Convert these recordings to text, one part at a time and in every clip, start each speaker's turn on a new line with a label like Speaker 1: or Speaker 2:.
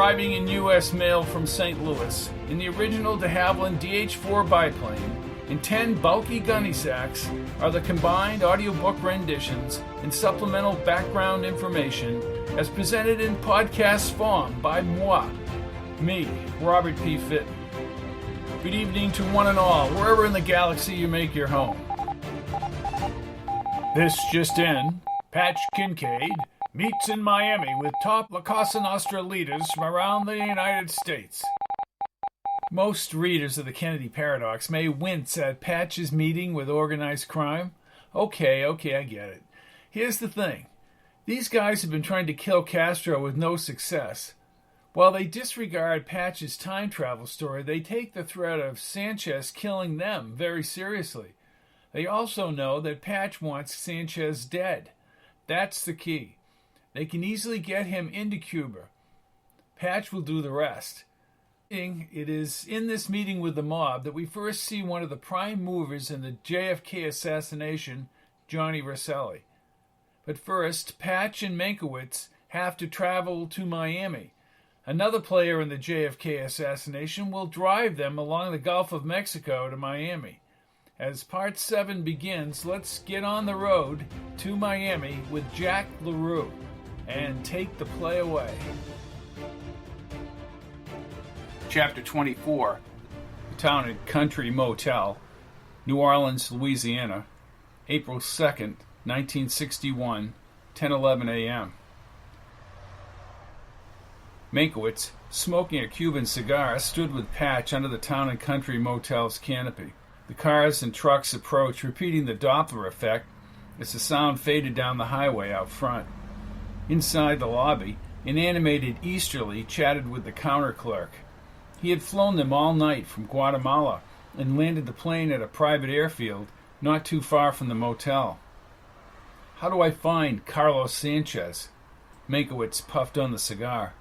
Speaker 1: arriving in U.S. mail from St. Louis in the original de Havilland DH-4 biplane in 10 bulky gunny sacks are the combined audiobook renditions and supplemental background information as presented in podcast form by moi, me, Robert P. Fitton. Good evening to one and all, wherever in the galaxy you make your home. This just in, Patch Kincaid meets in Miami with top La Cosa Nostra leaders from around the United States. Most readers of the Kennedy Paradox may wince at Patch's meeting with organized crime. Okay, I get it. Here's the thing. These guys have been trying to kill Castro with no success. While they disregard Patch's time travel story, they take the threat of Sanchez killing them very seriously. They also know that Patch wants Sanchez dead. That's the key. They can easily get him into Cuba. Patch will do the rest. It is in this meeting with the mob that we first see one of the prime movers in the JFK assassination, Johnny Rosselli. But first, Patch and Meinkewitz have to travel to Miami. Another player in the JFK assassination will drive them along the Gulf of Mexico to Miami. As Part 7 begins, let's get on the road to Miami with Jack LaRue and take the play away. Chapter 24, the Town and Country Motel, New Orleans, Louisiana, April 2nd, 1961, 10:11 a.m. Meinkewitz, smoking a Cuban cigar, stood with Patch under the Town and Country Motel's canopy. The cars and trucks approached, repeating the Doppler effect as the sound faded down the highway out front. Inside the lobby, an animated Easterly chatted with the counter clerk. He had flown them all night from Guatemala and landed the plane at a private airfield not too far from the motel. How do I find Carlos Sánchez? Meinkewitz puffed on the cigar.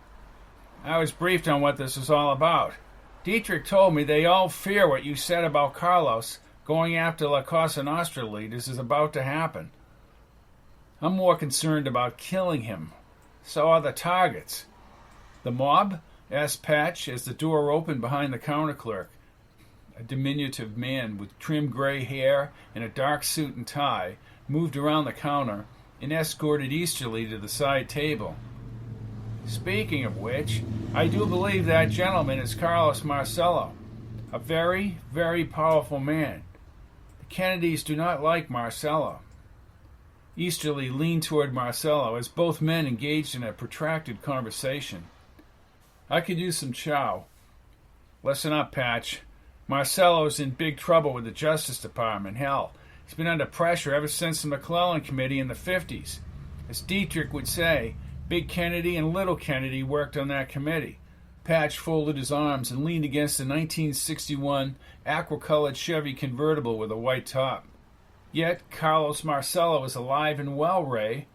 Speaker 1: I was briefed on what this was all about. Dietrich told me they all fear what you said about Carlos going after La Cosa Nostra leaders is about to happen. I'm more concerned about killing him. So are the targets. The mob? Asked Patch as the door opened behind the counter clerk. A diminutive man with trim gray hair and a dark suit and tie moved around the counter and escorted Easterly to the side table. Speaking of which, I do believe that gentleman is Carlos Marcello, a very, very powerful man. The Kennedys do not like Marcello. Easterly leaned toward Marcello as both men engaged in a protracted conversation. I could use some chow. Listen up, Patch. Marcello's in big trouble with the Justice Department. Hell, he's been under pressure ever since the McClellan Committee in the 50s. As Dietrich would say, Big Kennedy and Little Kennedy worked on that committee. Patch folded his arms and leaned against a 1961 aqua-colored Chevy convertible with a white top. Yet Carlos Marcello is alive and well, Ray.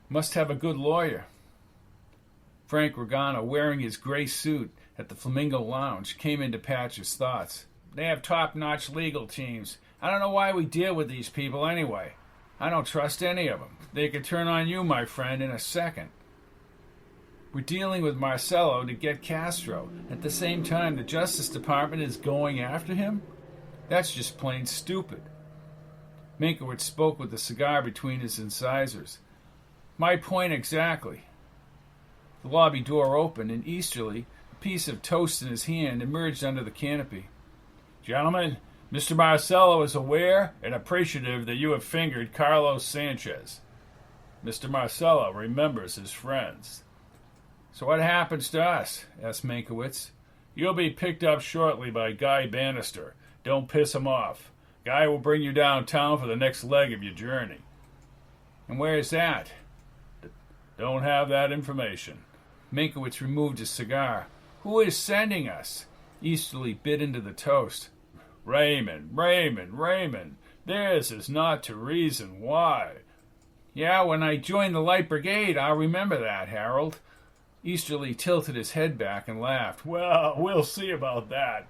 Speaker 1: Must have a good lawyer. Frank Regano, wearing his gray suit at the Flamingo Lounge, came into Patch's thoughts. They have top-notch legal teams. I don't know why we deal with these people anyway. I don't trust any of them. They could turn on you, my friend, in a second. We're dealing with Marcello to get Castro. At the same time, the Justice Department is going after him? That's just plain stupid. Meinkewitz spoke with the cigar between his incisors. My point exactly. The lobby door opened, and Easterly, a piece of toast in his hand, emerged under the canopy. Gentlemen, Mr. Marcello is aware and appreciative that you have fingered Carlos Sánchez. Mr. Marcello remembers his friends. So what happens to us? Asked Meinkewitz. You'll be picked up shortly by Guy Bannister. Don't piss him off. Guy will bring you downtown for the next leg of your journey. And where is that? Don't have that information. Meinkewitz removed his cigar. Who is sending us? Easterly bit into the toast. Raymond. This is not to reason why. Yeah, when I join the Light Brigade, I'll remember that, Harold. Easterly tilted his head back and laughed. Well, we'll see about that.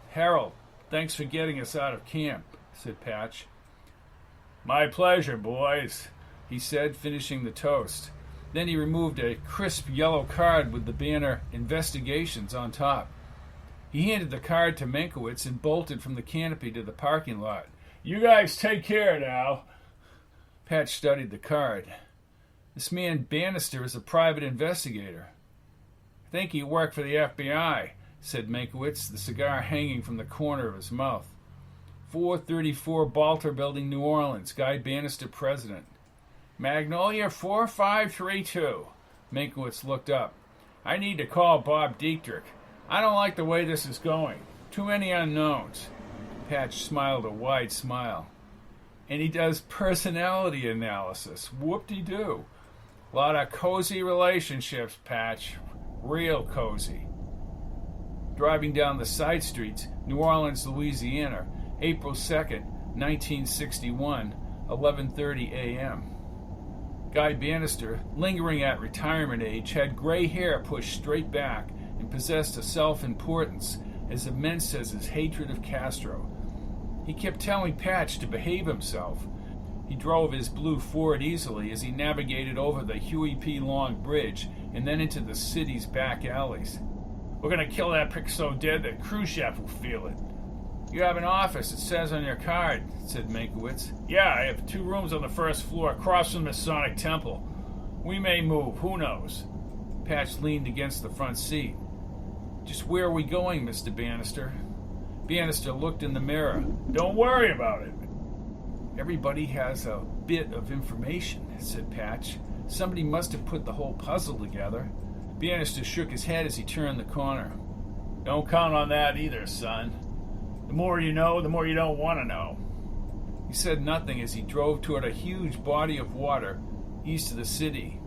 Speaker 1: Harold, thanks for getting us out of camp, said Patch. My pleasure, boys, he said, finishing the toast. Then he removed a crisp yellow card with the banner Investigations on top. He handed the card to Meinkewitz and bolted from the canopy to the parking lot. "You guys take care now." Patch studied the card. "This man Bannister is a private investigator." "I think he worked for the FBI," said Meinkewitz, the cigar hanging from the corner of his mouth. 434 Balter Building, New Orleans. Guy Bannister, president. "Magnolia 4532. Meinkewitz looked up. "I need to call Bob Dietrich. I don't like the way this is going. Too many unknowns." Patch smiled a wide smile. "And he does personality analysis. Whoop-de-doo. Lot of cozy relationships, Patch. Real cozy." Driving down the side streets, New Orleans, Louisiana, April 2nd, 1961, 11:30 a.m. Guy Bannister, lingering at retirement age, had gray hair pushed straight back and possessed a self-importance as immense as his hatred of Castro. He kept telling Patch to behave himself. He drove his blue Ford easily as he navigated over the Huey P. Long Bridge and then into the city's back alleys. "We're going to kill that prick so dead that Khrushchev will feel it." "You have an office, it says on your card," said Meinkewitz. "Yeah, I have 2 rooms on the first floor across from the Masonic Temple. We may move, who knows?" Patch leaned against the front seat. "Just where are we going, Mr. Bannister?" Bannister looked in the mirror. "Don't worry about it." "Everybody has a bit of information," said Patch. "Somebody must have put the whole puzzle together." Bannister shook his head as he turned the corner. "Don't count on that either, son. The more you know, the more you don't want to know." He said nothing as he drove toward a huge body of water east of the city.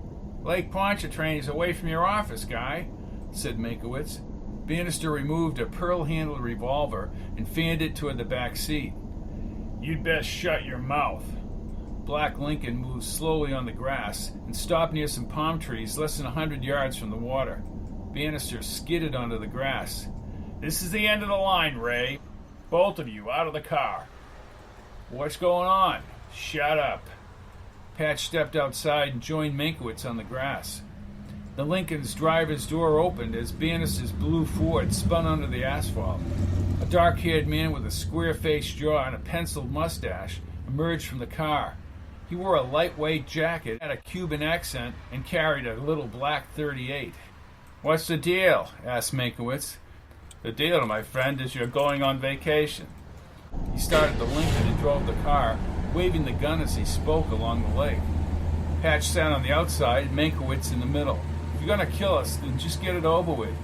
Speaker 1: "Lake Pontchartrain is away from your office, Guy," said Meinkewitz. Bannister removed a pearl-handled revolver and fanned it toward the back seat. "You'd best shut your mouth." Black Lincoln moved slowly on the grass and stopped near some palm trees less than 100 yards from the water. Bannister skidded onto the grass. "This is the end of the line, Ray. Both of you out of the car." "What's going on?" "Shut up." Patch stepped outside and joined Meinkewitz on the grass. The Lincoln's driver's door opened as Bannister's blue Ford spun under the asphalt. A dark-haired man with a square-faced jaw and a penciled mustache emerged from the car. He wore a lightweight jacket, had a Cuban accent, and carried a little black .38. "What's the deal?" asked Meinkewitz. "The deal, my friend, is you're going on vacation." He started the Lincoln and drove the car, waving the gun as he spoke along the lake. Patch sat on the outside, Meinkewitz in the middle. "If you're going to kill us, then just get it over with."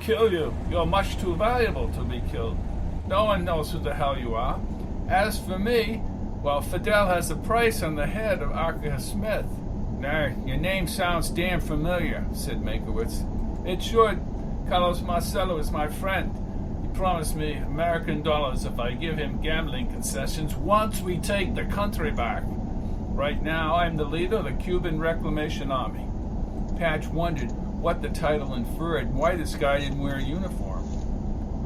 Speaker 1: "Kill you? You're much too valuable to be killed. No one knows who the hell you are. As for me, well, Fidel has a price on the head of Arthur Smith." "Nah, your name sounds damn familiar," said Meinkewitz. "It should. Carlos Marcello is my friend. He promised me American dollars if I give him gambling concessions once we take the country back. Right now, I'm the leader of the Cuban Reclamation Army." Patch wondered what the title inferred and why this guy didn't wear a uniform.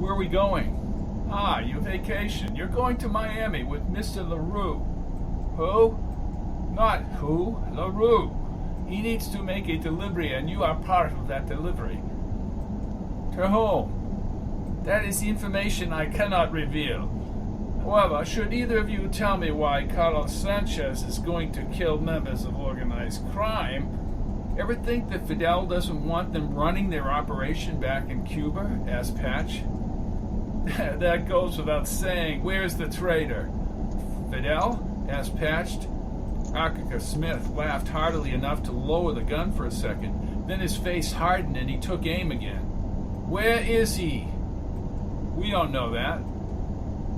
Speaker 1: "Where are we going?" "Ah, you vacation. You're going to Miami with Mr. LaRue." "Who?" "Not who, LaRue. He needs to make a delivery, and you are part of that delivery." "To whom?" "That is information I cannot reveal. However, should either of you tell me why Carlos Sánchez is going to kill members of organized crime..." "Ever think that Fidel doesn't want them running their operation back in Cuba?" asked Patch. "That goes without saying. Where's the traitor?" "Fidel?" asked Patch. Arthur Smith laughed heartily enough to lower the gun for a second. Then his face hardened and he took aim again. "Where is he?" "We don't know that."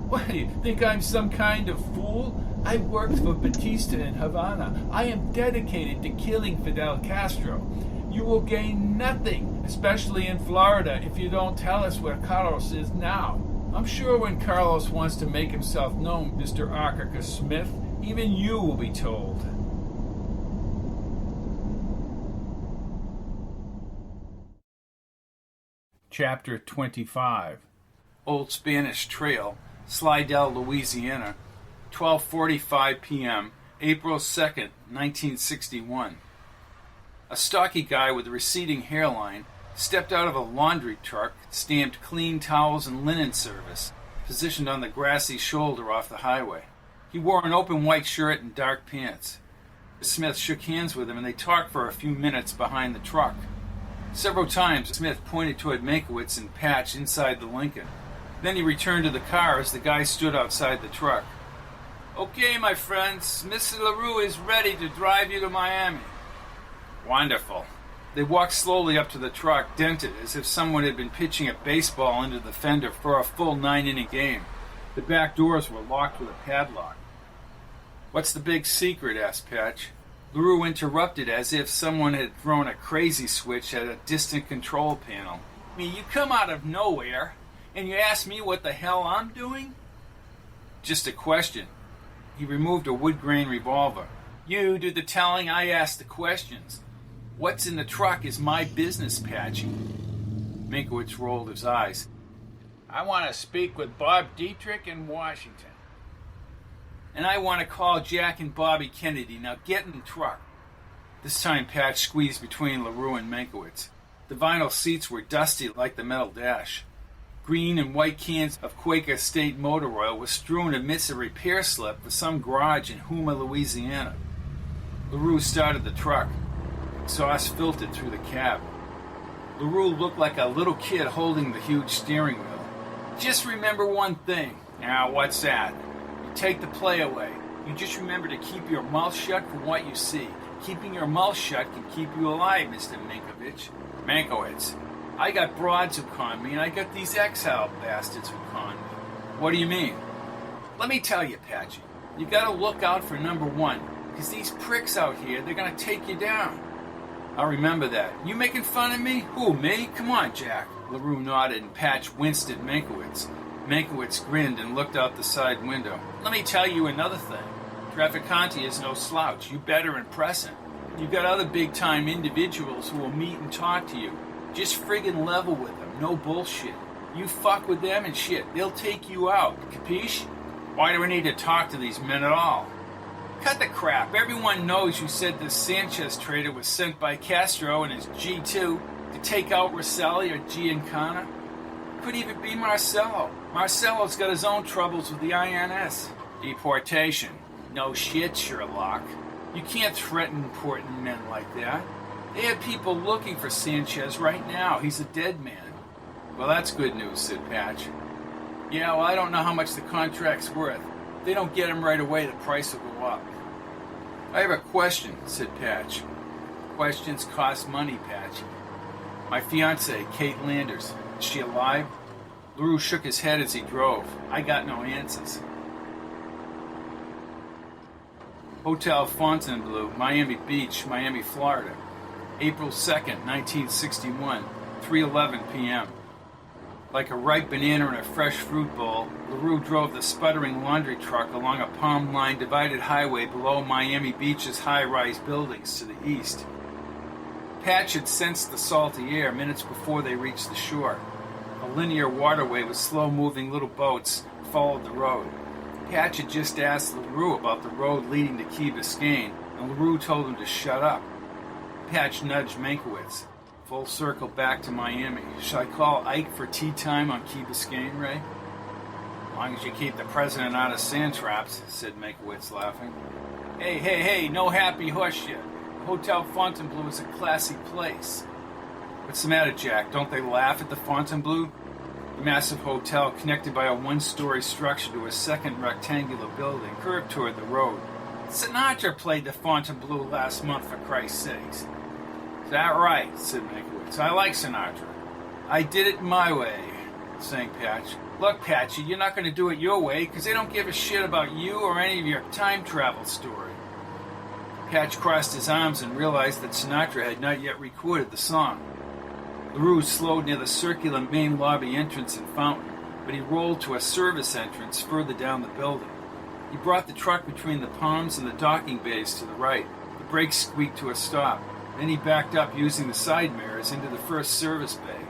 Speaker 1: "What, do you think I'm some kind of fool? I worked for Batista in Havana. I am dedicated to killing Fidel Castro. You will gain nothing, especially in Florida, if you don't tell us where Carlos is now. I'm sure when Carlos wants to make himself known, Mr. Arthur Smith, even you will be told." Chapter 25. Old Spanish Trail, Slidell, Louisiana, 12:45 p.m., April 2nd, 1961. A stocky guy with a receding hairline stepped out of a laundry truck stamped clean towels and linen service, positioned on the grassy shoulder off the highway. He wore an open white shirt and dark pants. Smith shook hands with him and they talked for a few minutes behind the truck. Several times Smith pointed toward Meinkewitz and Patch inside the Lincoln. Then he returned to the car as the guy stood outside the truck. "Okay, my friends, Mr. LaRue is ready to drive you to Miami." "Wonderful." They walked slowly up to the truck, dented as if someone had been pitching a baseball into the fender for a full 9-inning game. The back doors were locked with a padlock. "What's the big secret?" asked Patch. LaRue interrupted as if someone had thrown a crazy switch at a distant control panel. "You come out of nowhere, and you ask me what the hell I'm doing?" "Just a question." He removed a wood-grain revolver. "You do the telling, I ask the questions. What's in the truck is my business, Patchy." Meinkewitz rolled his eyes. "I want to speak with Bob Dietrich in Washington. And I want to call Jack and Bobby Kennedy. Now get in the truck." This time Patch squeezed between LaRue and Meinkewitz. The vinyl seats were dusty like the metal dash. Green and white cans of Quaker State motor oil were strewn amidst a repair slip for some garage in Houma, Louisiana. LaRue started the truck. Exhaust filtered through the cab. LaRue looked like a little kid holding the huge steering wheel. "Just remember one thing." "Now, what's that?" "You take the play away. You just remember to keep your mouth shut from what you see. Keeping your mouth shut can keep you alive, Mr. Meinkewitz. I got broads who con me, and I got these exile bastards who con me." "What do you mean?" "Let me tell you, Patchy. You gotta look out for number one, because these pricks out here, they're gonna take you down." "I'll remember that. You making fun of me?" "Who, me? Come on, Jack." LaRue nodded and Patch winced at Meinkewitz. Meinkewitz grinned and looked out the side window. "Let me tell you another thing. Trafficante is no slouch. You better impress him. You got other big-time individuals who will meet and talk to you. Just friggin' level with them. No bullshit. You fuck with them and shit, they'll take you out. Capiche? Why do we need to talk to these men at all?" "Cut the crap. Everyone knows you said this Sánchez trader was sent by Castro and his G2 to take out Rosselli or Giancana. Could even be Marcelo. Marcelo's got his own troubles with the INS. Deportation. No shit, Sherlock. You can't threaten important men like that. They have people looking for Sánchez right now. He's a dead man." "Well, that's good news," said Patch. "Yeah, well, I don't know how much the contract's worth. If they don't get him right away, the price will go up." "I have a question," said Patch. "Questions cost money, Patch." "My fiancée, Kate Landers. Is she alive?" LaRue shook his head as he drove. "I got no answers." Hotel Fontainebleau, Miami Beach, Miami, Florida. April 2nd, 1961, 3:11 p.m. Like a ripe banana in a fresh fruit bowl, LaRue drove the sputtering laundry truck along a palm-lined divided highway below Miami Beach's high-rise buildings to the east. Patch had sensed the salty air minutes before they reached the shore. A linear waterway with slow-moving little boats followed the road. Patch had just asked LaRue about the road leading to Key Biscayne, and LaRue told him to shut up. Patch nudged Meinkewitz. "Full circle back to Miami. Shall I call Ike for tea time on Key Biscayne, Ray?" "As long as you keep the president out of sand traps," said Meinkewitz, laughing. Hey, no happy hush yet. Hotel Fontainebleau is a classy place." "What's the matter, Jack? Don't they laugh at the Fontainebleau?" The massive hotel, connected by a one-story structure to a second rectangular building, curved toward the road. "Sinatra played the Fontainebleau last month, for Christ's sakes." "Is that right?" said Meinkewitz. "I like Sinatra." "I did it my way," sang Patch. "Look, Patchy, you're not going to do it your way, because they don't give a shit about you or any of your time travel story." Patch crossed his arms and realized that Sinatra had not yet recorded the song. LaRue slowed near the circular main lobby entrance and fountain, but he rolled to a service entrance further down the building. He brought the truck between the palms and the docking bays to the right. The brakes squeaked to a stop. Then he backed up using the side mirrors into the first service bay.